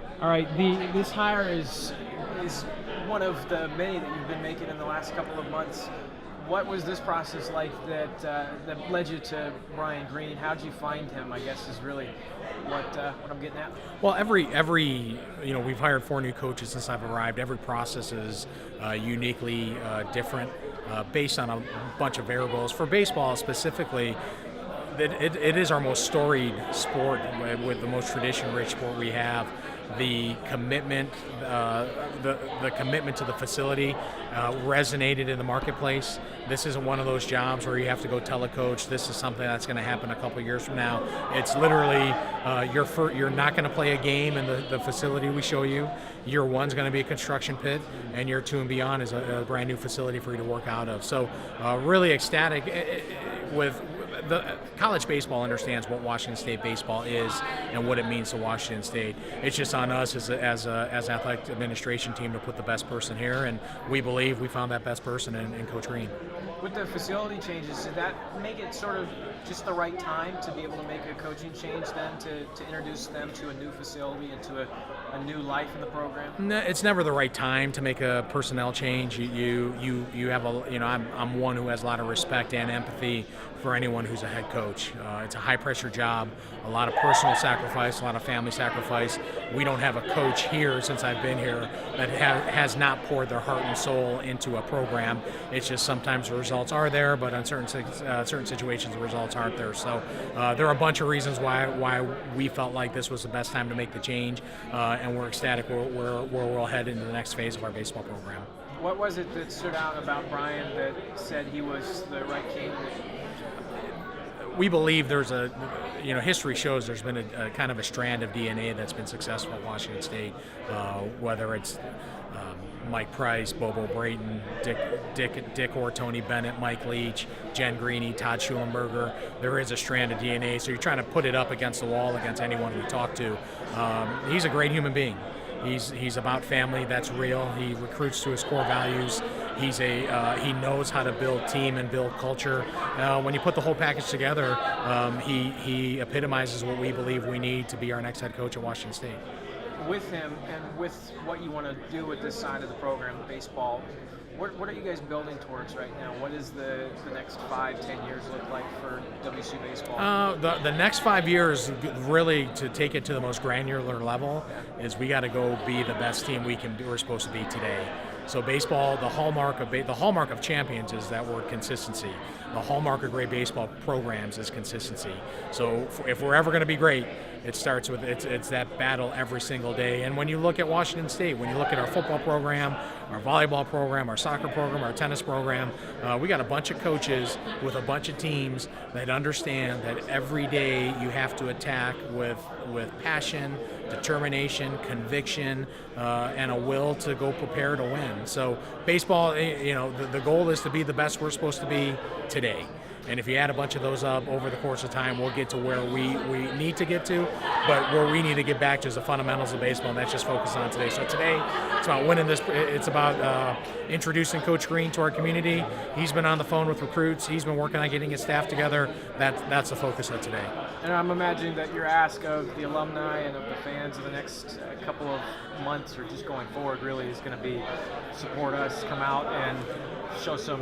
All right, this hire is one of the many that you've been making in the last couple of months. What was this process like that led you to Brian Green? How did you find him? I guess is really what I'm getting at. Well, every we've hired 4 new coaches since I've arrived. Every process is uniquely different, based on a bunch of variables. For baseball specifically, it is our most storied sport with the most tradition-rich sport we have. The commitment, the commitment to the facility resonated in the marketplace. This isn't one of those jobs where you have to go tell a coach this is something that's going to happen a couple of years from now. It's literally you're not going to play a game in the facility we show you. Year one's going to be a construction pit, and year 2 and beyond is a brand new facility for you to work out of. So really ecstatic with. The college baseball understands what Washington State baseball is and what it means to Washington State. It's just on us as athletic administration team to put the best person here, and we believe we found that best person in Coach Green. With the facility changes, did that make it sort of just the right time to be able to make a coaching change then to introduce them to a new facility and to a new life in the program? No, it's never the right time to make a personnel change. You have I'm one who has a lot of respect and empathy for anyone who's a head coach. It's a high pressure job, a lot of personal sacrifice, a lot of family sacrifice. We don't have a coach here since I've been here that has not poured their heart and soul into a program. It's just sometimes the results are there, but on certain situations the results aren't there. So there are a bunch of reasons why we felt like this was the best time to make the change, and we're ecstatic where we'll head into the next phase of our baseball program. What was it that stood out about Brian that said he was the right candidate? We believe there's history shows there's been a kind of a strand of DNA that's been successful at Washington State, whether it's Mike Price, Bobo Brayton, Dick Orr, Tony Bennett, Mike Leach, Jen Greeny, Todd Schulenberger. There is a strand of DNA, so you're trying to put it up against the wall against anyone we talk to. He's a great human being. He's about family. That's real. He recruits to his core values. He knows how to build team and build culture. When you put the whole package together, he epitomizes what we believe we need to be our next head coach at Washington State. With him and with what you want to do with this side of the program, baseball, what are you guys building towards right now? What does the next 5-10 years look like for WSU baseball? The next 5 years, really, to take it to the most granular level, is we got to go be the best team we're supposed to be today. So baseball, the hallmark of champions is that word consistency. The hallmark of great baseball programs is consistency. So if we're ever going to be great, it starts with it's that battle every single day. And when you look at Washington State, when you look at our football program, our volleyball program, our soccer program, our tennis program, we got a bunch of coaches with a bunch of teams that understand that every day you have to attack with passion, determination, conviction, and a will to go prepare to win. So baseball, the goal is to be the best we're supposed to be today. And if you add a bunch of those up over the course of time, we'll get to where we need to get to. But where we need to get back to is the fundamentals of baseball, and that's just focused on today. So today, it's about winning this. It's about introducing Coach Green to our community. He's been on the phone with recruits. He's been working on getting his staff together. That's the focus of today. And I'm imagining that your ask of the alumni and of the fans in the next couple of months or just going forward really is going to be support us, come out and show some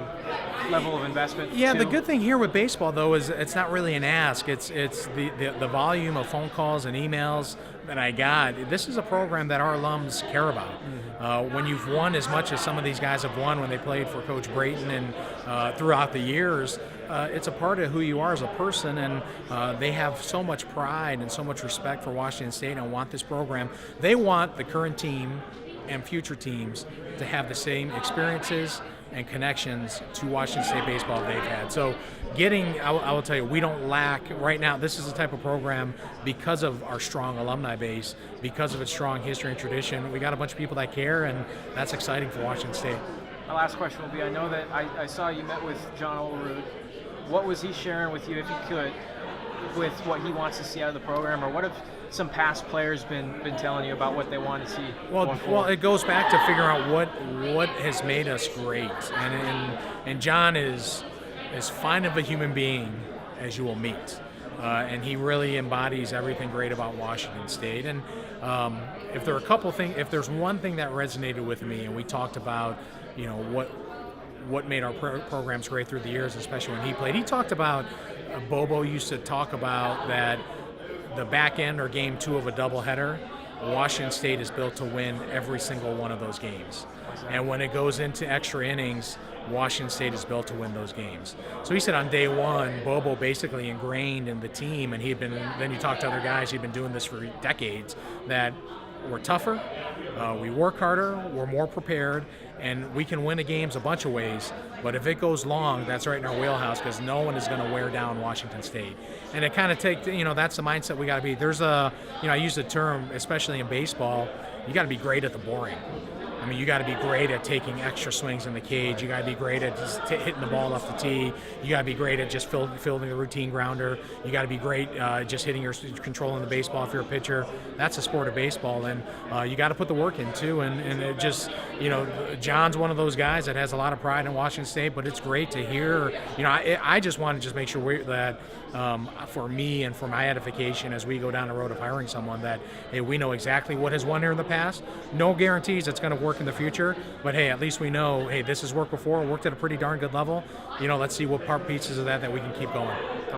level of investment. Yeah, the good thing here with baseball, though, is it's not really an ask. It's the volume of phone calls and emails that I got. This is a program that our alums care about. When you've won as much as some of these guys have won when they played for Coach Brayton and throughout the years, it's a part of who you are as a person, and they have so much pride and so much respect for Washington State and want this program. They want the current team and future teams to have the same experiences and connections to Washington State baseball they've had. So I will tell you, we don't lack right now. This is the type of program, because of our strong alumni base, because of its strong history and tradition, we got a bunch of people that care, and that's exciting for Washington State. My last question will be, I know that I saw you met with John Olerud. What was he sharing with you, if he could, with what he wants to see out of the program, or what have some past players been telling you about what they want to see? Well, it goes back to figuring out what has made us great, and John is as fine of a human being as you will meet. and he really embodies everything great about Washington State. And if there are a couple things, if there's one thing that resonated with me, and we talked about, what made our programs great through the years, especially when he played. He talked about, Bobo used to talk about that the back end or game 2 of a doubleheader, Washington State is built to win every single one of those games. And when it goes into extra innings, Washington State is built to win those games. So he said on day 1, Bobo basically ingrained in the team, and then you talk to other guys, he'd been doing this for decades, that we're tougher, we work harder, we're more prepared, and we can win the games a bunch of ways. But if it goes long, that's right in our wheelhouse, because no one is going to wear down Washington State. And it kind of that's the mindset we got to be. There's I use the term, especially in baseball, you got to be great at the boring. I mean, you got to be great at taking extra swings in the cage. You got to be great at just hitting the ball off the tee. You got to be great at just fielding the routine grounder. You got to be great just controlling the baseball if you're a pitcher. That's the sport of baseball, and you got to put the work in too. And it just, John's one of those guys that has a lot of pride in Washington State. But it's great to hear. I just want to just make sure that for me and for my edification as we go down the road of hiring someone, that hey, we know exactly what has won here in the past. No guarantees it's going to work in the future, but hey, at least we know, hey, this has worked before, worked at a pretty darn good level. Let's see what part pieces of that we can keep going.